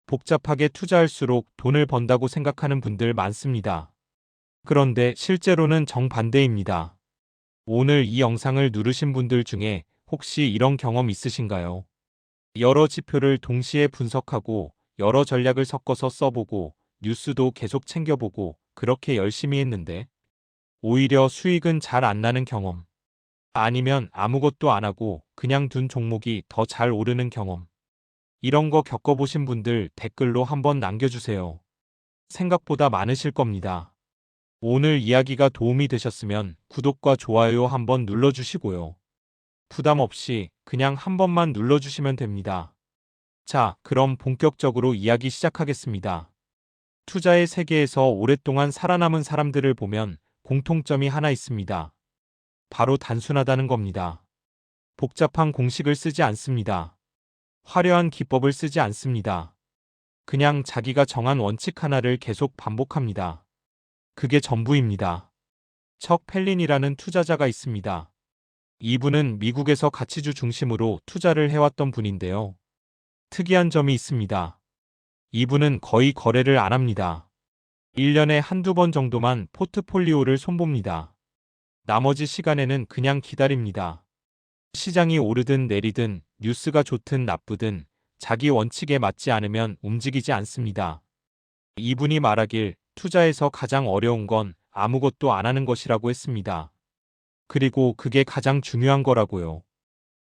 복잡하게 투자할수록 돈을 번다고 생각하는 분들 많습니다. 그런데 실제로는 정반대입니다. 오늘 이 영상을 누르신 분들 중에 혹시 이런 경험 있으신가요? 여러 지표를 동시에 분석하고 여러 전략을 섞어서 써보고 뉴스도 계속 챙겨보고 그렇게 열심히 했는데 오히려 수익은 잘 안 나는 경험. 아니면 아무것도 안 하고 그냥 둔 종목이 더 잘 오르는 경험. 이런 거 겪어보신 분들 댓글로 한번 남겨주세요. 생각보다 많으실 겁니다. 오늘 이야기가 도움이 되셨으면 구독과 좋아요 한번 눌러주시고요. 부담 없이 그냥 한 번만 눌러주시면 됩니다. 자, 그럼 본격적으로 이야기 시작하겠습니다. 투자의 세계에서 오랫동안 살아남은 사람들을 보면 공통점이 하나 있습니다. 바로 단순하다는 겁니다. 복잡한 공식을 쓰지 않습니다. 화려한 기법을 쓰지 않습니다. 그냥 자기가 정한 원칙 하나를 계속 반복합니다. 그게 전부입니다. 척 펠린이라는 투자자가 있습니다. 이분은 미국에서 가치주 중심으로 투자를 해왔던 분인데요. 특이한 점이 있습니다. 이분은 거의 거래를 안 합니다. 1년에 한두 번 정도만 포트폴리오를 손봅니다. 나머지 시간에는 그냥 기다립니다. 시장이 오르든 내리든 뉴스가 좋든 나쁘든 자기 원칙에 맞지 않으면 움직이지 않습니다. 이분이 말하길 투자에서 가장 어려운 건 아무것도 안 하는 것이라고 했습니다. 그리고 그게 가장 중요한 거라고요.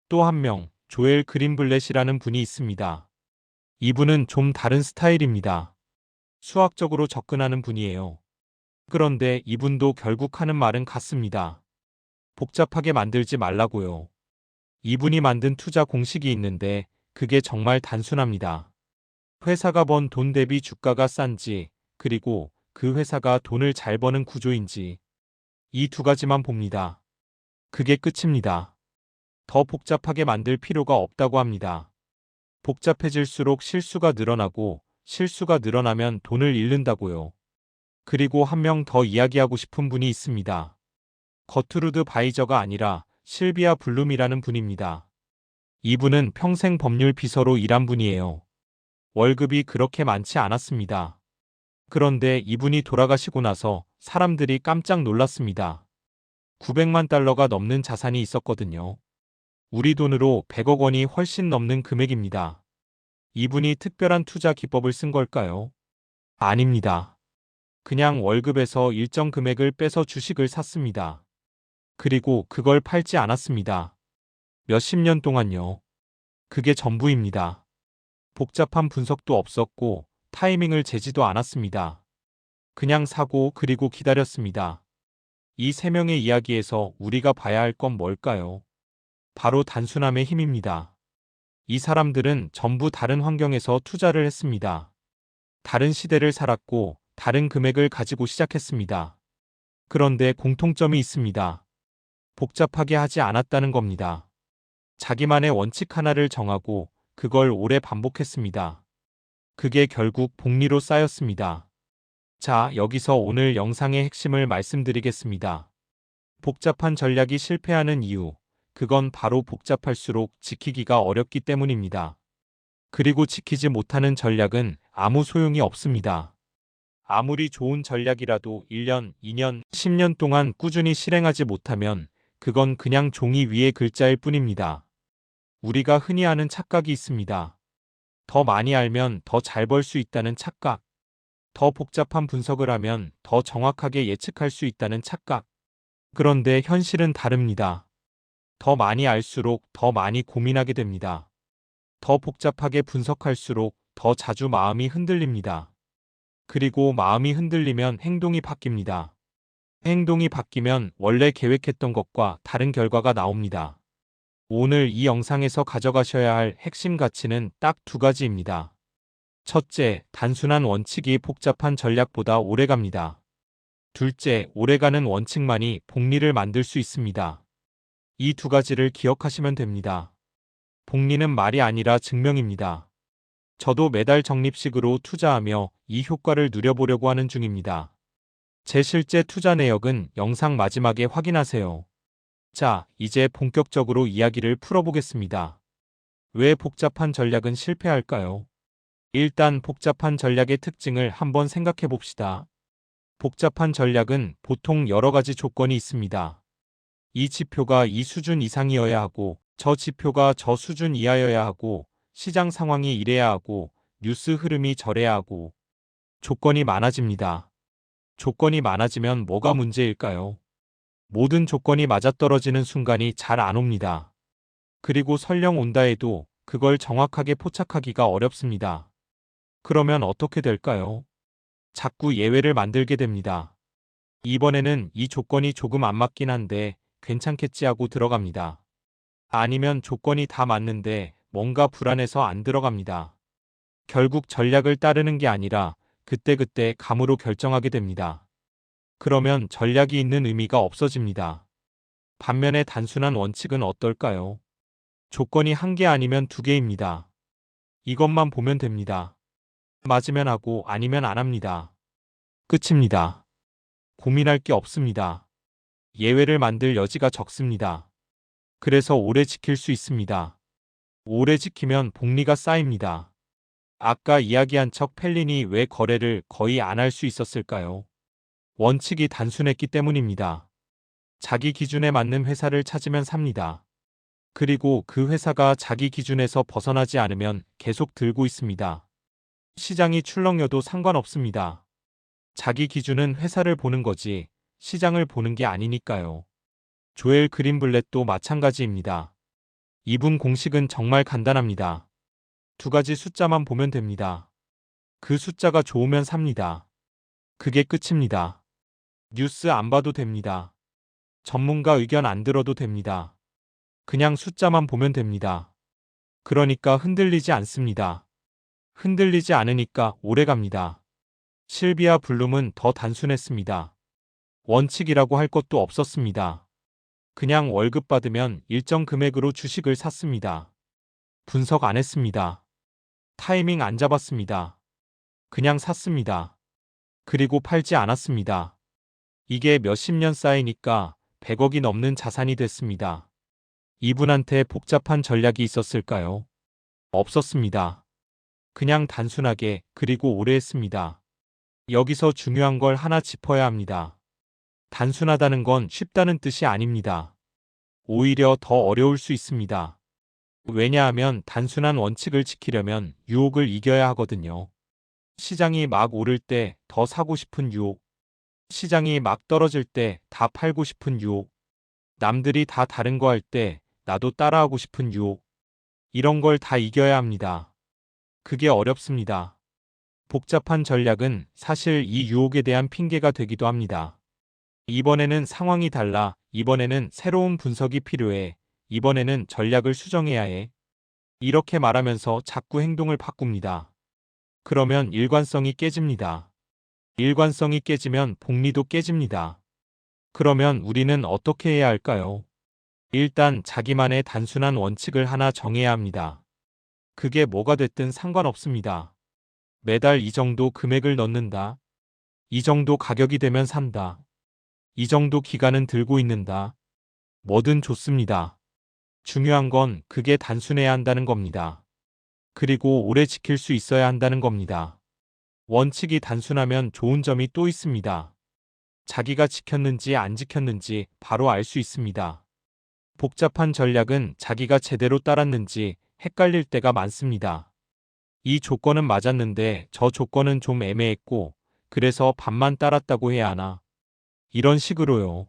또 한 명, 조엘 그린블렛이라는 분이 있습니다. 이분은 좀 다른 스타일입니다. 수학적으로 접근하는 분이에요. 그런데 이분도 결국 하는 말은 같습니다. 복잡하게 만들지 말라고요. 이분이 만든 투자 공식이 있는데 그게 정말 단순합니다. 회사가 번 돈 대비 주가가 싼지, 그리고 그 회사가 돈을 잘 버는 구조인지 이 두 가지만 봅니다. 그게 끝입니다. 더 복잡하게 만들 필요가 없다고 합니다. 복잡해질수록 실수가 늘어나고 실수가 늘어나면 돈을 잃는다고요. 그리고 한 명 더 이야기하고 싶은 분이 있습니다. 거트루드 바이저가 아니라 실비아 블룸이라는 분입니다. 이분은 평생 법률 비서로 일한 분이에요. 월급이 그렇게 많지 않았습니다. 그런데 이분이 돌아가시고 나서 사람들이 깜짝 놀랐습니다. 900만 달러가 넘는 자산이 있었거든요. 우리 돈으로 100억 원이 훨씬 넘는 금액입니다. 이분이 특별한 투자 기법을 쓴 걸까요? 아닙니다. 그냥 월급에서 일정 금액을 빼서 주식을 샀습니다. 그리고 그걸 팔지 않았습니다. 몇십 년 동안요. 그게 전부입니다. 복잡한 분석도 없었고 타이밍을 재지도 않았습니다. 그냥 사고 그리고 기다렸습니다. 이 세 명의 이야기에서 우리가 봐야 할 건 뭘까요? 바로 단순함의 힘입니다. 이 사람들은 전부 다른 환경에서 투자를 했습니다. 다른 시대를 살았고 다른 금액을 가지고 시작했습니다. 그런데 공통점이 있습니다. 복잡하게 하지 않았다는 겁니다. 자기만의 원칙 하나를 정하고 그걸 오래 반복했습니다. 그게 결국 복리로 쌓였습니다. 자, 여기서 오늘 영상의 핵심을 말씀드리겠습니다. 복잡한 전략이 실패하는 이유, 그건 바로 복잡할수록 지키기가 어렵기 때문입니다. 그리고 지키지 못하는 전략은 아무 소용이 없습니다. 아무리 좋은 전략이라도 1년, 2년, 10년 동안 꾸준히 실행하지 못하면 그건 그냥 종이 위의 글자일 뿐입니다. 우리가 흔히 하는 착각이 있습니다. 더 많이 알면 더 잘 벌 수 있다는 착각. 더 복잡한 분석을 하면 더 정확하게 예측할 수 있다는 착각. 그런데 현실은 다릅니다. 더 많이 알수록 더 많이 고민하게 됩니다. 더 복잡하게 분석할수록 더 자주 마음이 흔들립니다. 그리고 마음이 흔들리면 행동이 바뀝니다. 행동이 바뀌면 원래 계획했던 것과 다른 결과가 나옵니다. 오늘 이 영상에서 가져가셔야 할 핵심 가치는 딱 두 가지입니다. 첫째, 단순한 원칙이 복잡한 전략보다 오래갑니다. 둘째, 오래가는 원칙만이 복리를 만들 수 있습니다. 이 두 가지를 기억하시면 됩니다. 복리는 말이 아니라 증명입니다. 저도 매달 적립식으로 투자하며 이 효과를 누려보려고 하는 중입니다. 제 실제 투자 내역은 영상 마지막에 확인하세요. 자, 이제 본격적으로 이야기를 풀어보겠습니다. 왜 복잡한 전략은 실패할까요? 일단 복잡한 전략의 특징을 한번 생각해 봅시다. 복잡한 전략은 보통 여러 가지 조건이 있습니다. 이 지표가 이 수준 이상이어야 하고, 저 지표가 저 수준 이하여야 하고, 시장 상황이 이래야 하고, 뉴스 흐름이 저래야 하고, 조건이 많아집니다. 조건이 많아지면 뭐가 문제일까요? 모든 조건이 맞아떨어지는 순간이 잘 안 옵니다. 그리고 설령 온다 해도 그걸 정확하게 포착하기가 어렵습니다. 그러면 어떻게 될까요? 자꾸 예외를 만들게 됩니다. 이번에는 이 조건이 조금 안 맞긴 한데 괜찮겠지 하고 들어갑니다. 아니면 조건이 다 맞는데 뭔가 불안해서 안 들어갑니다. 결국 전략을 따르는 게 아니라 그때그때 감으로 결정하게 됩니다. 그러면 전략이 있는 의미가 없어집니다. 반면에 단순한 원칙은 어떨까요? 조건이 한 개 아니면 두 개입니다. 이것만 보면 됩니다. 맞으면 하고 아니면 안 합니다. 끝입니다. 고민할 게 없습니다. 예외를 만들 여지가 적습니다. 그래서 오래 지킬 수 있습니다. 오래 지키면 복리가 쌓입니다. 아까 이야기한 척 펠린이 왜 거래를 거의 안 할 수 있었을까요? 원칙이 단순했기 때문입니다. 자기 기준에 맞는 회사를 찾으면 삽니다. 그리고 그 회사가 자기 기준에서 벗어나지 않으면 계속 들고 있습니다. 시장이 출렁여도 상관없습니다. 자기 기준은 회사를 보는 거지 시장을 보는 게 아니니까요. 조엘 그린블렛도 마찬가지입니다. 이분 공식은 정말 간단합니다. 두 가지 숫자만 보면 됩니다. 그 숫자가 좋으면 삽니다. 그게 끝입니다. 뉴스 안 봐도 됩니다. 전문가 의견 안 들어도 됩니다. 그냥 숫자만 보면 됩니다. 그러니까 흔들리지 않습니다. 흔들리지 않으니까 오래 갑니다. 실비아 블룸은 더 단순했습니다. 원칙이라고 할 것도 없었습니다. 그냥 월급 받으면 일정 금액으로 주식을 샀습니다. 분석 안 했습니다. 타이밍 안 잡았습니다. 그냥 샀습니다. 그리고 팔지 않았습니다. 이게 몇십 년 쌓이니까 100억이 넘는 자산이 됐습니다. 이분한테 복잡한 전략이 있었을까요? 없었습니다. 그냥 단순하게 그리고 오래 했습니다. 여기서 중요한 걸 하나 짚어야 합니다. 단순하다는 건 쉽다는 뜻이 아닙니다. 오히려 더 어려울 수 있습니다. 왜냐하면 단순한 원칙을 지키려면 유혹을 이겨야 하거든요. 시장이 막 오를 때 더 사고 싶은 유혹, 시장이 막 떨어질 때 다 팔고 싶은 유혹, 남들이 다 다른 거 할 때 나도 따라하고 싶은 유혹, 이런 걸 다 이겨야 합니다. 그게 어렵습니다. 복잡한 전략은 사실 이 유혹에 대한 핑계가 되기도 합니다. 이번에는 상황이 달라, 이번에는 새로운 분석이 필요해, 이번에는 전략을 수정해야 해. 이렇게 말하면서 자꾸 행동을 바꿉니다. 그러면 일관성이 깨집니다. 일관성이 깨지면 복리도 깨집니다. 그러면 우리는 어떻게 해야 할까요? 일단 자기만의 단순한 원칙을 하나 정해야 합니다. 그게 뭐가 됐든 상관없습니다. 매달 이 정도 금액을 넣는다. 이 정도 가격이 되면 산다. 이 정도 기간은 들고 있는다. 뭐든 좋습니다. 중요한 건 그게 단순해야 한다는 겁니다. 그리고 오래 지킬 수 있어야 한다는 겁니다. 원칙이 단순하면 좋은 점이 또 있습니다. 자기가 지켰는지 안 지켰는지 바로 알 수 있습니다. 복잡한 전략은 자기가 제대로 따랐는지 헷갈릴 때가 많습니다. 이 조건은 맞았는데 저 조건은 좀 애매했고 그래서 반만 따랐다고 해야 하나? 이런 식으로요.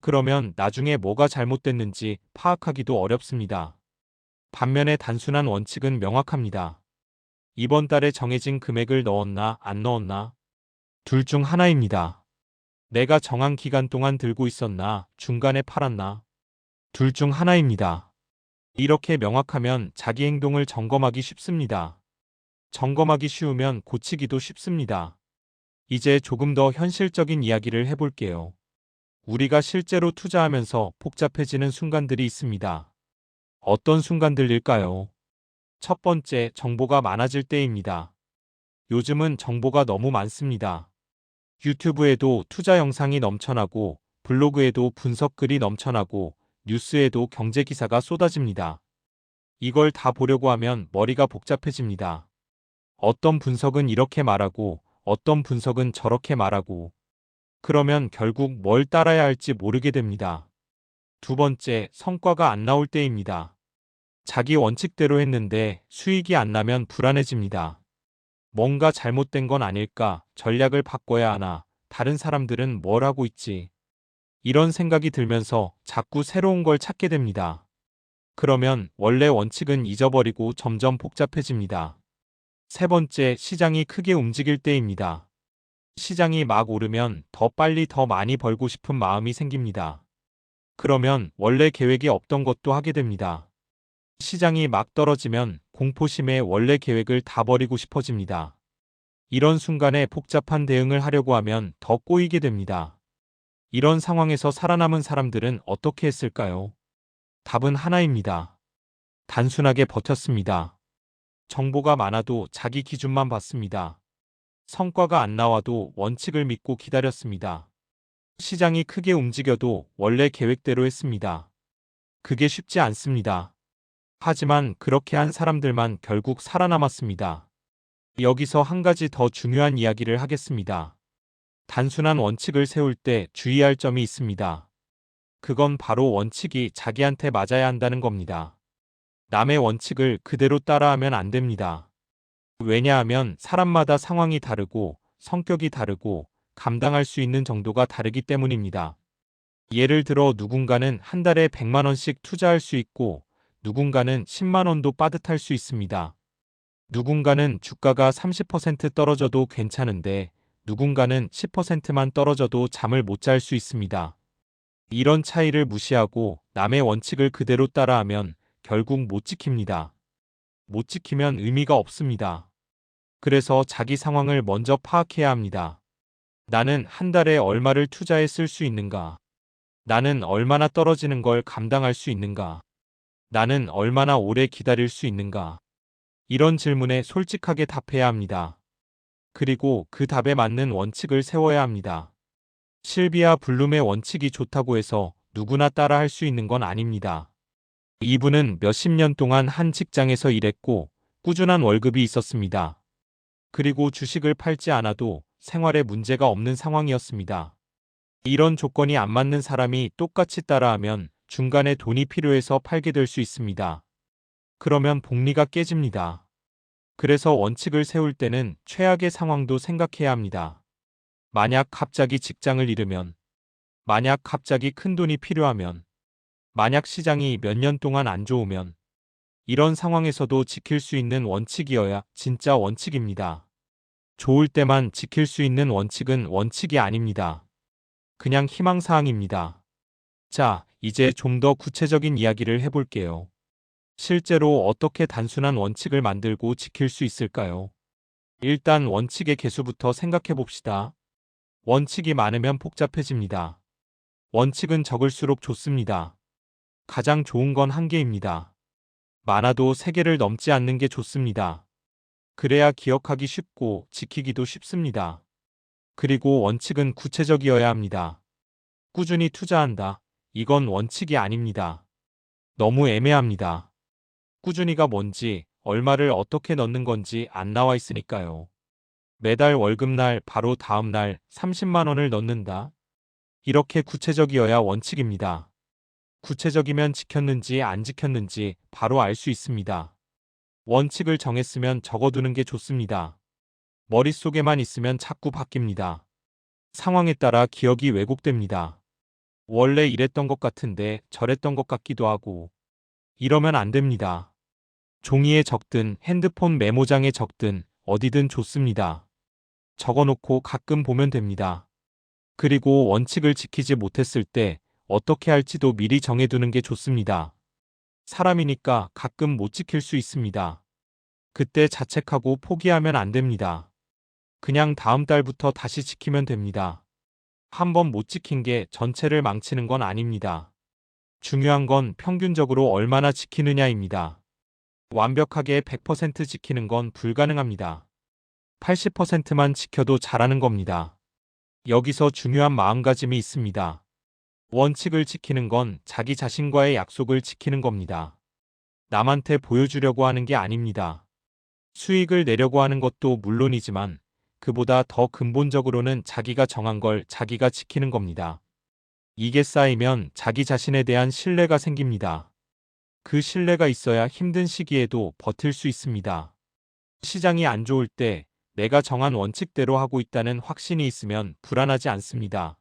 그러면 나중에 뭐가 잘못됐는지 파악하기도 어렵습니다. 반면에 단순한 원칙은 명확합니다. 이번 달에 정해진 금액을 넣었나 안 넣었나? 둘 중 하나입니다. 내가 정한 기간 동안 들고 있었나 중간에 팔았나? 둘 중 하나입니다. 이렇게 명확하면 자기 행동을 점검하기 쉽습니다. 점검하기 쉬우면 고치기도 쉽습니다. 이제 조금 더 현실적인 이야기를 해볼게요. 우리가 실제로 투자하면서 복잡해지는 순간들이 있습니다. 어떤 순간들일까요? 첫 번째, 정보가 많아질 때입니다. 요즘은 정보가 너무 많습니다. 유튜브에도 투자 영상이 넘쳐나고, 블로그에도 분석글이 넘쳐나고, 뉴스에도 경제 기사가 쏟아집니다. 이걸 다 보려고 하면 머리가 복잡해집니다. 어떤 분석은 이렇게 말하고 어떤 분석은 저렇게 말하고 그러면 결국 뭘 따라야 할지 모르게 됩니다. 두 번째, 성과가 안 나올 때입니다. 자기 원칙대로 했는데 수익이 안 나면 불안해집니다. 뭔가 잘못된 건 아닐까, 전략을 바꿔야 하나, 다른 사람들은 뭘 하고 있지. 이런 생각이 들면서 자꾸 새로운 걸 찾게 됩니다. 그러면 원래 원칙은 잊어버리고 점점 복잡해집니다. 세 번째, 시장이 크게 움직일 때입니다. 시장이 막 오르면 더 빨리 더 많이 벌고 싶은 마음이 생깁니다. 그러면 원래 계획이 없던 것도 하게 됩니다. 시장이 막 떨어지면 공포심에 원래 계획을 다 버리고 싶어집니다. 이런 순간에 복잡한 대응을 하려고 하면 더 꼬이게 됩니다. 이런 상황에서 살아남은 사람들은 어떻게 했을까요? 답은 하나입니다. 단순하게 버텼습니다. 정보가 많아도 자기 기준만 봤습니다. 성과가 안 나와도 원칙을 믿고 기다렸습니다. 시장이 크게 움직여도 원래 계획대로 했습니다. 그게 쉽지 않습니다. 하지만 그렇게 한 사람들만 결국 살아남았습니다. 여기서 한 가지 더 중요한 이야기를 하겠습니다. 단순한 원칙을 세울 때 주의할 점이 있습니다. 그건 바로 원칙이 자기한테 맞아야 한다는 겁니다. 남의 원칙을 그대로 따라하면 안 됩니다. 왜냐하면 사람마다 상황이 다르고 성격이 다르고 감당할 수 있는 정도가 다르기 때문입니다. 예를 들어 누군가는 한 달에 100만 원씩 투자할 수 있고 누군가는 10만 원도 빠듯할 수 있습니다. 누군가는 주가가 30% 떨어져도 괜찮은데 누군가는 10%만 떨어져도 잠을 못 잘 수 있습니다. 이런 차이를 무시하고 남의 원칙을 그대로 따라하면 결국 못 지킵니다. 못 지키면 의미가 없습니다. 그래서 자기 상황을 먼저 파악해야 합니다. 나는 한 달에 얼마를 투자해 쓸 수 있는가? 나는 얼마나 떨어지는 걸 감당할 수 있는가? 나는 얼마나 오래 기다릴 수 있는가? 이런 질문에 솔직하게 답해야 합니다. 그리고 그 답에 맞는 원칙을 세워야 합니다. 실비아 블룸의 원칙이 좋다고 해서 누구나 따라 할 수 있는 건 아닙니다. 이분은 몇십 년 동안 한 직장에서 일했고 꾸준한 월급이 있었습니다. 그리고 주식을 팔지 않아도 생활에 문제가 없는 상황이었습니다. 이런 조건이 안 맞는 사람이 똑같이 따라하면 중간에 돈이 필요해서 팔게 될 수 있습니다. 그러면 복리가 깨집니다. 그래서 원칙을 세울 때는 최악의 상황도 생각해야 합니다. 만약 갑자기 직장을 잃으면, 만약 갑자기 큰 돈이 필요하면, 만약 시장이 몇 년 동안 안 좋으면, 이런 상황에서도 지킬 수 있는 원칙이어야 진짜 원칙입니다. 좋을 때만 지킬 수 있는 원칙은 원칙이 아닙니다. 그냥 희망사항입니다. 자, 이제 좀 더 구체적인 이야기를 해볼게요. 실제로 어떻게 단순한 원칙을 만들고 지킬 수 있을까요? 일단 원칙의 개수부터 생각해 봅시다. 원칙이 많으면 복잡해집니다. 원칙은 적을수록 좋습니다. 가장 좋은 건 한 개입니다. 많아도 3개를 넘지 않는 게 좋습니다. 그래야 기억하기 쉽고 지키기도 쉽습니다. 그리고 원칙은 구체적이어야 합니다. 꾸준히 투자한다. 이건 원칙이 아닙니다. 너무 애매합니다. 꾸준히가 뭔지, 얼마를 어떻게 넣는 건지 안 나와 있으니까요. 매달 월급날 바로 다음 날 30만 원을 넣는다. 이렇게 구체적이어야 원칙입니다. 구체적이면 지켰는지 안 지켰는지 바로 알 수 있습니다. 원칙을 정했으면 적어두는 게 좋습니다. 머릿속에만 있으면 자꾸 바뀝니다. 상황에 따라 기억이 왜곡됩니다. 원래 이랬던 것 같은데 저랬던 것 같기도 하고 이러면 안 됩니다. 종이에 적든 핸드폰 메모장에 적든 어디든 좋습니다. 적어놓고 가끔 보면 됩니다. 그리고 원칙을 지키지 못했을 때 어떻게 할지도 미리 정해두는 게 좋습니다. 사람이니까 가끔 못 지킬 수 있습니다. 그때 자책하고 포기하면 안 됩니다. 그냥 다음 달부터 다시 지키면 됩니다. 한 번 못 지킨 게 전체를 망치는 건 아닙니다. 중요한 건 평균적으로 얼마나 지키느냐입니다. 완벽하게 100% 지키는 건 불가능합니다. 80%만 지켜도 잘하는 겁니다. 여기서 중요한 마음가짐이 있습니다. 원칙을 지키는 건 자기 자신과의 약속을 지키는 겁니다. 남한테 보여주려고 하는 게 아닙니다. 수익을 내려고 하는 것도 물론이지만 그보다 더 근본적으로는 자기가 정한 걸 자기가 지키는 겁니다. 이게 쌓이면 자기 자신에 대한 신뢰가 생깁니다. 그 신뢰가 있어야 힘든 시기에도 버틸 수 있습니다. 시장이 안 좋을 때 내가 정한 원칙대로 하고 있다는 확신이 있으면 불안하지 않습니다.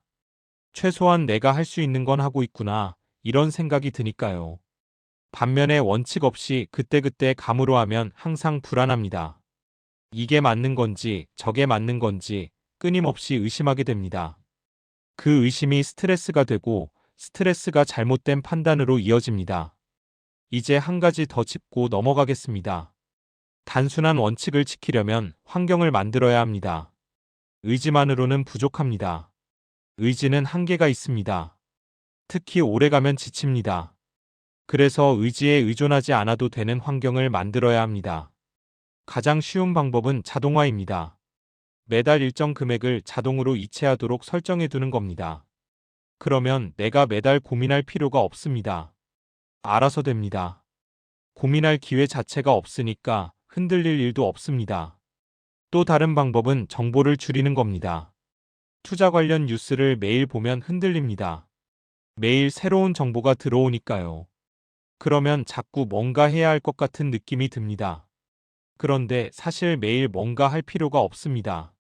최소한 내가 할 수 있는 건 하고 있구나, 이런 생각이 드니까요. 반면에 원칙 없이 그때그때 감으로 하면 항상 불안합니다. 이게 맞는 건지 저게 맞는 건지 끊임없이 의심하게 됩니다. 그 의심이 스트레스가 되고 스트레스가 잘못된 판단으로 이어집니다. 이제 한 가지 더 짚고 넘어가겠습니다. 단순한 원칙을 지키려면 환경을 만들어야 합니다. 의지만으로는 부족합니다. 의지는 한계가 있습니다. 특히 오래가면 지칩니다. 그래서 의지에 의존하지 않아도 되는 환경을 만들어야 합니다. 가장 쉬운 방법은 자동화입니다. 매달 일정 금액을 자동으로 이체하도록 설정해 두는 겁니다. 그러면 내가 매달 고민할 필요가 없습니다. 알아서 됩니다. 고민할 기회 자체가 없으니까 흔들릴 일도 없습니다. 또 다른 방법은 정보를 줄이는 겁니다. 투자 관련 뉴스를 매일 보면 흔들립니다. 매일 새로운 정보가 들어오니까요. 그러면 자꾸 뭔가 해야 할 것 같은 느낌이 듭니다. 그런데 사실 매일 뭔가 할 필요가 없습니다.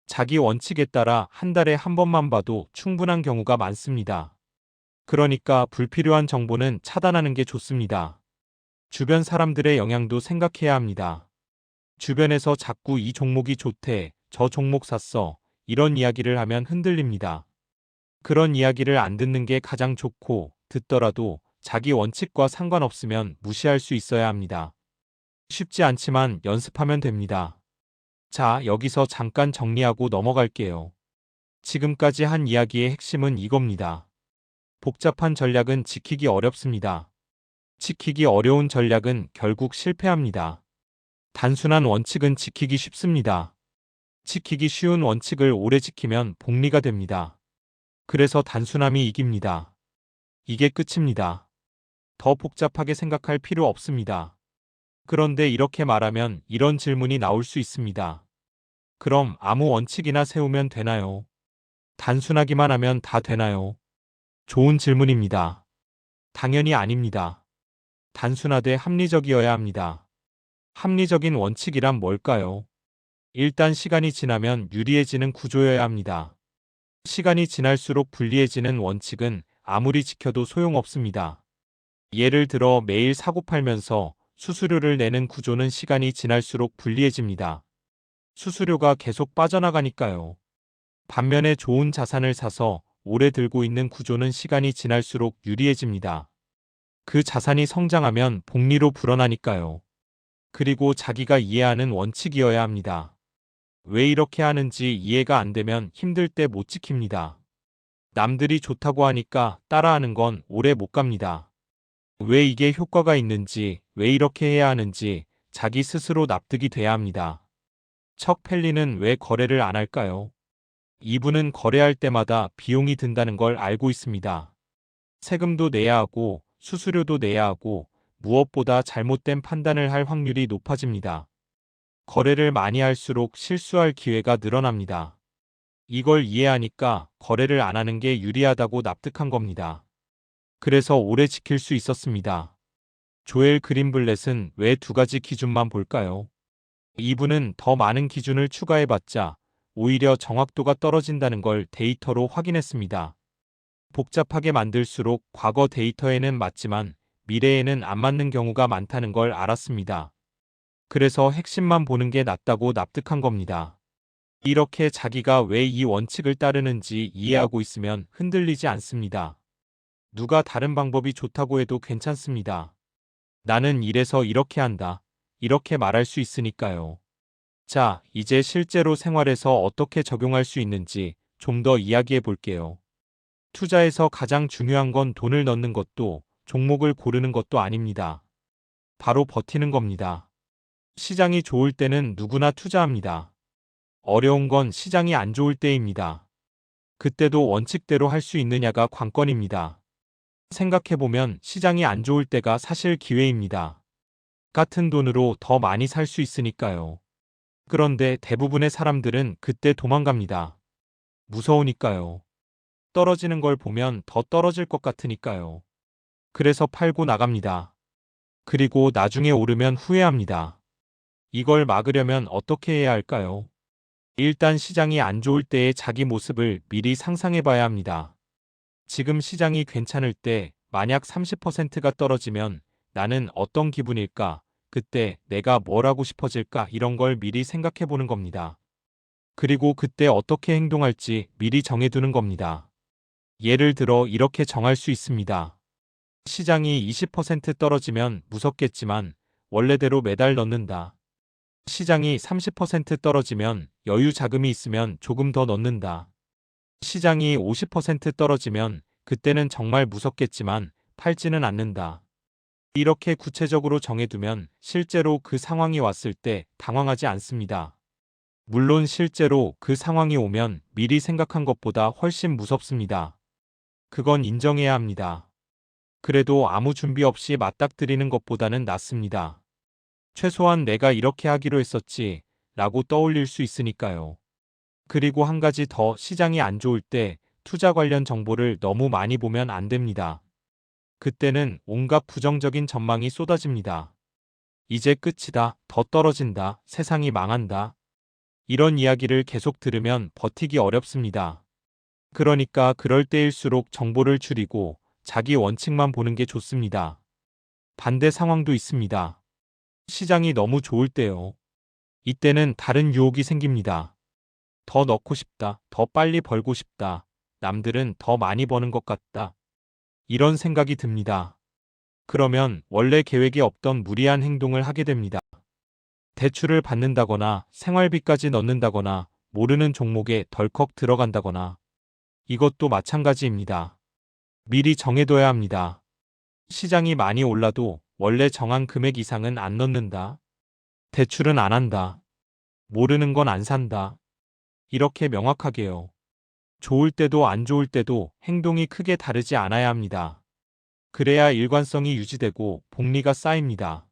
자기 원칙에 따라 한 달에 한 번만 봐도 충분한 경우가 많습니다. 그러니까 불필요한 정보는 차단하는 게 좋습니다. 주변 사람들의 영향도 생각해야 합니다. 주변에서 자꾸 이 종목이 좋대, 저 종목 샀어, 이런 이야기를 하면 흔들립니다. 그런 이야기를 안 듣는 게 가장 좋고, 듣더라도 자기 원칙과 상관없으면 무시할 수 있어야 합니다. 쉽지 않지만 연습하면 됩니다. 자, 여기서 잠깐 정리하고 넘어갈게요. 지금까지 한 이야기의 핵심은 이겁니다. 복잡한 전략은 지키기 어렵습니다. 지키기 어려운 전략은 결국 실패합니다. 단순한 원칙은 지키기 쉽습니다. 지키기 쉬운 원칙을 오래 지키면 복리가 됩니다. 그래서 단순함이 이깁니다. 이게 끝입니다. 더 복잡하게 생각할 필요 없습니다. 그런데 이렇게 말하면 이런 질문이 나올 수 있습니다. 그럼 아무 원칙이나 세우면 되나요? 단순하기만 하면 다 되나요? 좋은 질문입니다. 당연히 아닙니다. 단순하되 합리적이어야 합니다. 합리적인 원칙이란 뭘까요? 일단 시간이 지나면 유리해지는 구조여야 합니다. 시간이 지날수록 불리해지는 원칙은 아무리 지켜도 소용없습니다. 예를 들어 매일 사고 팔면서 수수료를 내는 구조는 시간이 지날수록 불리해집니다. 수수료가 계속 빠져나가니까요. 반면에 좋은 자산을 사서 오래 들고 있는 구조는 시간이 지날수록 유리해집니다. 그 자산이 성장하면 복리로 불어나니까요. 그리고 자기가 이해하는 원칙이어야 합니다. 왜 이렇게 하는지 이해가 안 되면 힘들 때 못 지킵니다. 남들이 좋다고 하니까 따라하는 건 오래 못 갑니다. 왜 이게 효과가 있는지, 왜 이렇게 해야 하는지 자기 스스로 납득이 돼야 합니다. 척 펠리는 왜 거래를 안 할까요? 이분은 거래할 때마다 비용이 든다는 걸 알고 있습니다. 세금도 내야 하고 수수료도 내야 하고 무엇보다 잘못된 판단을 할 확률이 높아집니다. 거래를 많이 할수록 실수할 기회가 늘어납니다. 이걸 이해하니까 거래를 안 하는 게 유리하다고 납득한 겁니다. 그래서 오래 지킬 수 있었습니다. 조엘 그린블렛은 왜 두 가지 기준만 볼까요? 이분은 더 많은 기준을 추가해봤자 오히려 정확도가 떨어진다는 걸 데이터로 확인했습니다. 복잡하게 만들수록 과거 데이터에는 맞지만 미래에는 안 맞는 경우가 많다는 걸 알았습니다. 그래서 핵심만 보는 게 낫다고 납득한 겁니다. 이렇게 자기가 왜 이 원칙을 따르는지 이해하고 있으면 흔들리지 않습니다. 누가 다른 방법이 좋다고 해도 괜찮습니다. 나는 이래서 이렇게 한다. 이렇게 말할 수 있으니까요. 자, 이제 실제로 생활에서 어떻게 적용할 수 있는지 좀 더 이야기해 볼게요. 투자에서 가장 중요한 건 돈을 넣는 것도 종목을 고르는 것도 아닙니다. 바로 버티는 겁니다. 시장이 좋을 때는 누구나 투자합니다. 어려운 건 시장이 안 좋을 때입니다. 그때도 원칙대로 할 수 있느냐가 관건입니다. 생각해보면 시장이 안 좋을 때가 사실 기회입니다. 같은 돈으로 더 많이 살 수 있으니까요. 그런데 대부분의 사람들은 그때 도망갑니다. 무서우니까요. 떨어지는 걸 보면 더 떨어질 것 같으니까요. 그래서 팔고 나갑니다. 그리고 나중에 오르면 후회합니다. 이걸 막으려면 어떻게 해야 할까요? 일단 시장이 안 좋을 때의 자기 모습을 미리 상상해 봐야 합니다. 지금 시장이 괜찮을 때 만약 30%가 떨어지면 나는 어떤 기분일까? 그때 내가 뭘 하고 싶어질까? 이런 걸 미리 생각해 보는 겁니다. 그리고 그때 어떻게 행동할지 미리 정해두는 겁니다. 예를 들어 이렇게 정할 수 있습니다. 시장이 20% 떨어지면 무섭겠지만 원래대로 매달 넣는다. 시장이 30% 떨어지면 여유 자금이 있으면 조금 더 넣는다. 시장이 50% 떨어지면 그때는 정말 무섭겠지만 팔지는 않는다. 이렇게 구체적으로 정해두면 실제로 그 상황이 왔을 때 당황하지 않습니다. 물론 실제로 그 상황이 오면 미리 생각한 것보다 훨씬 무섭습니다. 그건 인정해야 합니다. 그래도 아무 준비 없이 맞닥뜨리는 것보다는 낫습니다. 최소한 내가 이렇게 하기로 했었지 라고 떠올릴 수 있으니까요. 그리고 한 가지 더, 시장이 안 좋을 때 투자 관련 정보를 너무 많이 보면 안 됩니다. 그때는 온갖 부정적인 전망이 쏟아집니다. 이제 끝이다, 더 떨어진다, 세상이 망한다. 이런 이야기를 계속 들으면 버티기 어렵습니다. 그러니까 그럴 때일수록 정보를 줄이고 자기 원칙만 보는 게 좋습니다. 반대 상황도 있습니다. 시장이 너무 좋을 때요. 이때는 다른 유혹이 생깁니다. 더 넣고 싶다, 더 빨리 벌고 싶다, 남들은 더 많이 버는 것 같다. 이런 생각이 듭니다. 그러면 원래 계획에 없던 무리한 행동을 하게 됩니다. 대출을 받는다거나 생활비까지 넣는다거나 모르는 종목에 덜컥 들어간다거나. 이것도 마찬가지입니다. 미리 정해둬야 합니다. 시장이 많이 올라도 원래 정한 금액 이상은 안 넣는다. 대출은 안 한다. 모르는 건 안 산다. 이렇게 명확하게요. 좋을 때도 안 좋을 때도 행동이 크게 다르지 않아야 합니다. 그래야 일관성이 유지되고 복리가 쌓입니다.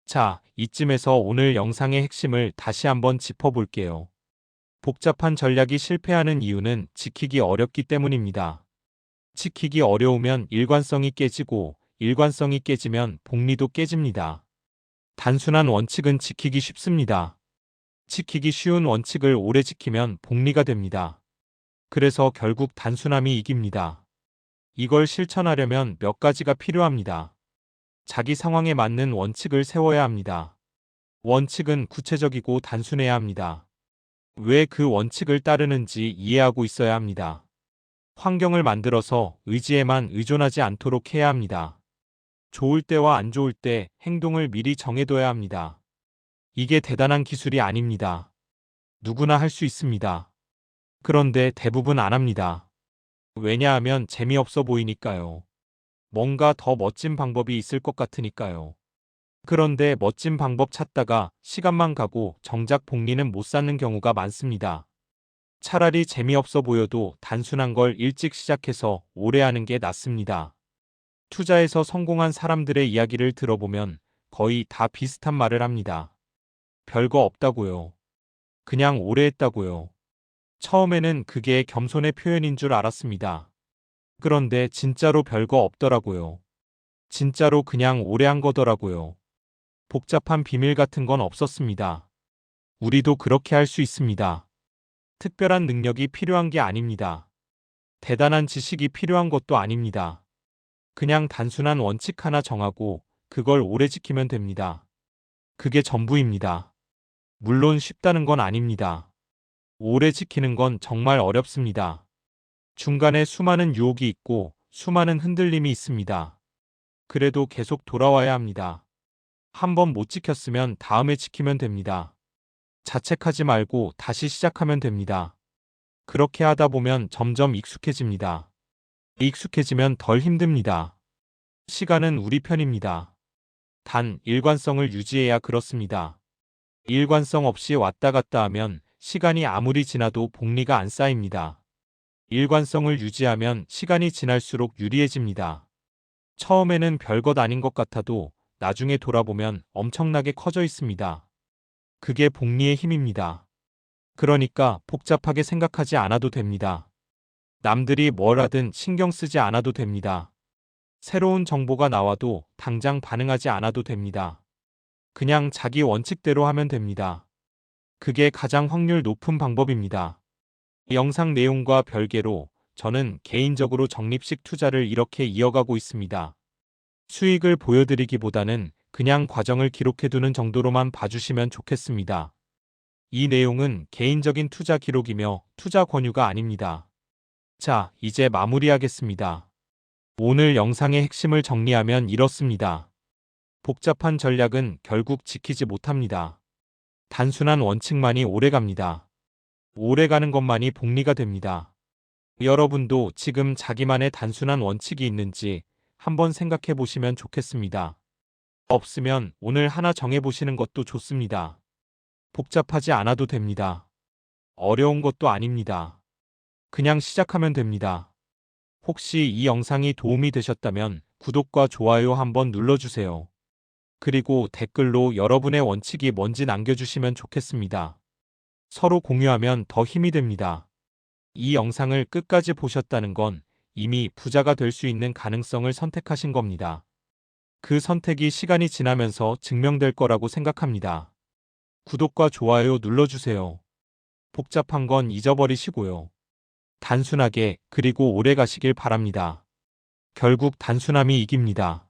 자, 이쯤에서 오늘 영상의 핵심을 다시 한번 짚어볼게요. 복잡한 전략이 실패하는 이유는 지키기 어렵기 때문입니다. 지키기 어려우면 일관성이 깨지고 일관성이 깨지면 복리도 깨집니다. 단순한 원칙은 지키기 쉽습니다. 지키기 쉬운 원칙을 오래 지키면 복리가 됩니다. 그래서 결국 단순함이 이깁니다. 이걸 실천하려면 몇 가지가 필요합니다. 자기 상황에 맞는 원칙을 세워야 합니다. 원칙은 구체적이고 단순해야 합니다. 왜 그 원칙을 따르는지 이해하고 있어야 합니다. 환경을 만들어서 의지에만 의존하지 않도록 해야 합니다. 좋을 때와 안 좋을 때 행동을 미리 정해둬야 합니다. 이게 대단한 기술이 아닙니다. 누구나 할 수 있습니다. 그런데 대부분 안 합니다. 왜냐하면 재미없어 보이니까요. 뭔가 더 멋진 방법이 있을 것 같으니까요. 그런데 멋진 방법 찾다가 시간만 가고 정작 복리는 못 쌓는 경우가 많습니다. 차라리 재미없어 보여도 단순한 걸 일찍 시작해서 오래 하는 게 낫습니다. 투자에서 성공한 사람들의 이야기를 들어보면 거의 다 비슷한 말을 합니다. 별거 없다고요. 그냥 오래 했다고요. 처음에는 그게 겸손의 표현인 줄 알았습니다. 그런데 진짜로 별거 없더라고요. 진짜로 그냥 오래 한 거더라고요. 복잡한 비밀 같은 건 없었습니다. 우리도 그렇게 할 수 있습니다. 특별한 능력이 필요한 게 아닙니다. 대단한 지식이 필요한 것도 아닙니다. 그냥 단순한 원칙 하나 정하고 그걸 오래 지키면 됩니다. 그게 전부입니다. 물론 쉽다는 건 아닙니다. 오래 지키는 건 정말 어렵습니다. 중간에 수많은 유혹이 있고 수많은 흔들림이 있습니다. 그래도 계속 돌아와야 합니다. 한번 못 지켰으면 다음에 지키면 됩니다. 자책하지 말고 다시 시작하면 됩니다. 그렇게 하다 보면 점점 익숙해집니다. 익숙해지면 덜 힘듭니다. 시간은 우리 편입니다. 단, 일관성을 유지해야 그렇습니다. 일관성 없이 왔다 갔다 하면 시간이 아무리 지나도 복리가 안 쌓입니다. 일관성을 유지하면 시간이 지날수록 유리해집니다. 처음에는 별것 아닌 것 같아도 나중에 돌아보면 엄청나게 커져 있습니다. 그게 복리의 힘입니다. 그러니까 복잡하게 생각하지 않아도 됩니다. 남들이 뭘 하든 신경 쓰지 않아도 됩니다. 새로운 정보가 나와도 당장 반응하지 않아도 됩니다. 그냥 자기 원칙대로 하면 됩니다. 그게 가장 확률 높은 방법입니다. 영상 내용과 별개로 저는 개인적으로 적립식 투자를 이렇게 이어가고 있습니다. 수익을 보여드리기보다는 그냥 과정을 기록해두는 정도로만 봐주시면 좋겠습니다. 이 내용은 개인적인 투자 기록이며 투자 권유가 아닙니다. 자, 이제 마무리하겠습니다. 오늘 영상의 핵심을 정리하면 이렇습니다. 복잡한 전략은 결국 지키지 못합니다. 단순한 원칙만이 오래갑니다. 오래가는 것만이 복리가 됩니다. 여러분도 지금 자기만의 단순한 원칙이 있는지 한번 생각해 보시면 좋겠습니다. 없으면 오늘 하나 정해보시는 것도 좋습니다. 복잡하지 않아도 됩니다. 어려운 것도 아닙니다. 그냥 시작하면 됩니다. 혹시 이 영상이 도움이 되셨다면 구독과 좋아요 한번 눌러주세요. 그리고 댓글로 여러분의 원칙이 뭔지 남겨주시면 좋겠습니다. 서로 공유하면 더 힘이 됩니다. 이 영상을 끝까지 보셨다는 건 이미 부자가 될 수 있는 가능성을 선택하신 겁니다. 그 선택이 시간이 지나면서 증명될 거라고 생각합니다. 구독과 좋아요 눌러주세요. 복잡한 건 잊어버리시고요. 단순하게 그리고 오래 가시길 바랍니다. 결국 단순함이 이깁니다.